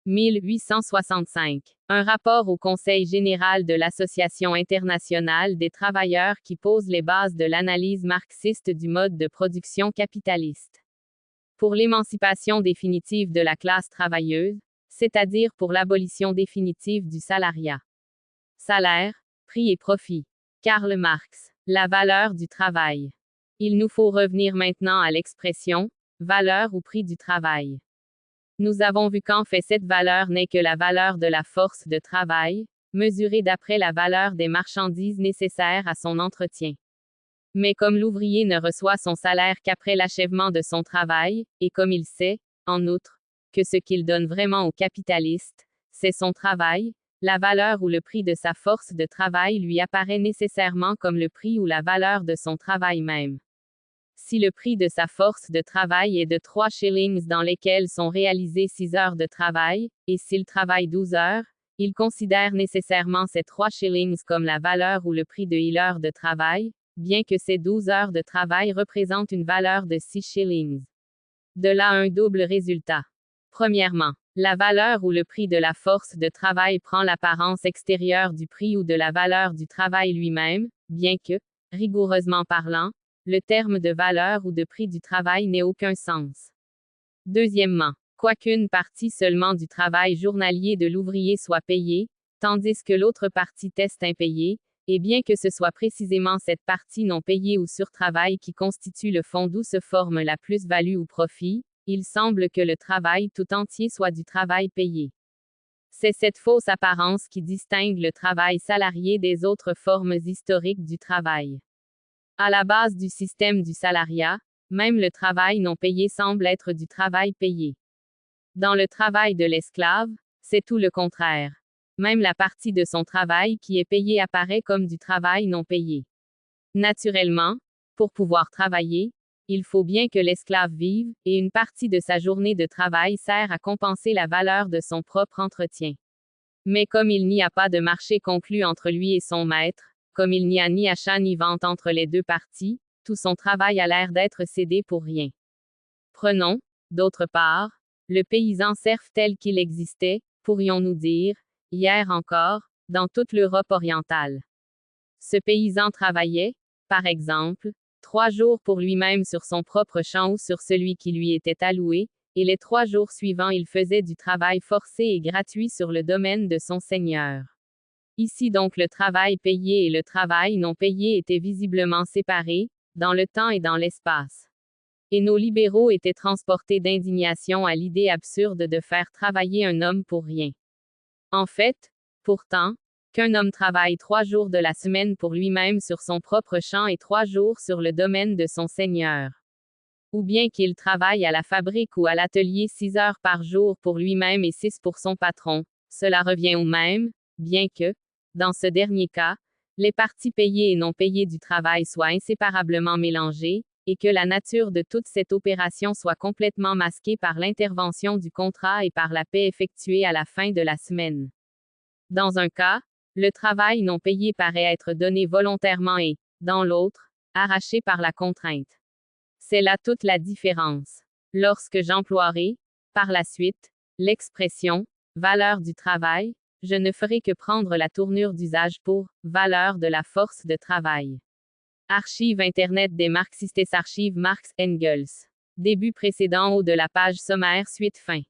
1865. Un rapport au Conseil général de l'Association internationale des travailleurs qui pose les bases de l'analyse marxiste du mode de production capitaliste. Pour l'émancipation définitive de la classe travailleuse, c'est-à-dire pour l'abolition définitive du salariat. Salaire, prix et profit. Karl Marx. La valeur du travail. Il nous faut revenir maintenant à l'expression « valeur ou prix du travail ». Nous avons vu qu'en fait cette valeur n'est que la valeur de la force de travail, mesurée d'après la valeur des marchandises nécessaires à son entretien. Mais comme l'ouvrier ne reçoit son salaire qu'après l'achèvement de son travail, et comme il sait, en outre, que ce qu'il donne vraiment aux capitalistes, c'est son travail, la valeur ou le prix de sa force de travail lui apparaît nécessairement comme le prix ou la valeur de son travail même. Si le prix de sa force de travail est de 3 shillings dans lesquels sont réalisées 6 heures de travail, et s'il travaille 12 heures, il considère nécessairement ces 3 shillings comme la valeur ou le prix de 1 heure de travail, bien que ces 12 heures de travail représentent une valeur de 6 shillings. De là un double résultat. Premièrement, la valeur ou le prix de la force de travail prend l'apparence extérieure du prix ou de la valeur du travail lui-même, bien que, rigoureusement parlant, le terme de valeur ou de prix du travail n'ait aucun sens. Deuxièmement, quoiqu'une partie seulement du travail journalier de l'ouvrier soit payée, tandis que l'autre partie est impayée, et bien que ce soit précisément cette partie non payée ou sur-travail qui constitue le fond d'où se forme la plus-value ou profit, il semble que le travail tout entier soit du travail payé. C'est cette fausse apparence qui distingue le travail salarié des autres formes historiques du travail. À la base du système du salariat, même le travail non payé semble être du travail payé. Dans le travail de l'esclave, c'est tout le contraire. Même la partie de son travail qui est payée apparaît comme du travail non payé. Naturellement, pour pouvoir travailler, il faut bien que l'esclave vive, et une partie de sa journée de travail sert à compenser la valeur de son propre entretien. Mais comme il n'y a pas de marché conclu entre lui et son maître, comme il n'y a ni achat ni vente entre les deux parties, tout son travail a l'air d'être cédé pour rien. Prenons, d'autre part, le paysan serf tel qu'il existait, pourrions-nous dire, hier encore, dans toute l'Europe orientale. Ce paysan travaillait, par exemple, 3 jours pour lui-même sur son propre champ ou sur celui qui lui était alloué, et les 3 jours suivants il faisait du travail forcé et gratuit sur le domaine de son seigneur. Ici donc le travail payé et le travail non payé étaient visiblement séparés, dans le temps et dans l'espace. Et nos libéraux étaient transportés d'indignation à l'idée absurde de faire travailler un homme pour rien. En fait, pourtant, qu'un homme travaille 3 jours de la semaine pour lui-même sur son propre champ et 3 jours sur le domaine de son seigneur. Ou bien qu'il travaille à la fabrique ou à l'atelier 6 heures par jour pour lui-même et 6 pour son patron, cela revient au même, bien que, dans ce dernier cas, les parties payées et non payées du travail soient inséparablement mélangées, et que la nature de toute cette opération soit complètement masquée par l'intervention du contrat et par la paie effectuée à la fin de la semaine. Dans un cas, le travail non payé paraît être donné volontairement et, dans l'autre, arraché par la contrainte. C'est là toute la différence. Lorsque j'emploierai, par la suite, l'expression « valeur du travail », je ne ferai que prendre la tournure d'usage pour « valeur de la force de travail ». Archive Internet des Marxistes. Archive Marx Engels. Début précédent haut de la page sommaire. Suite fin.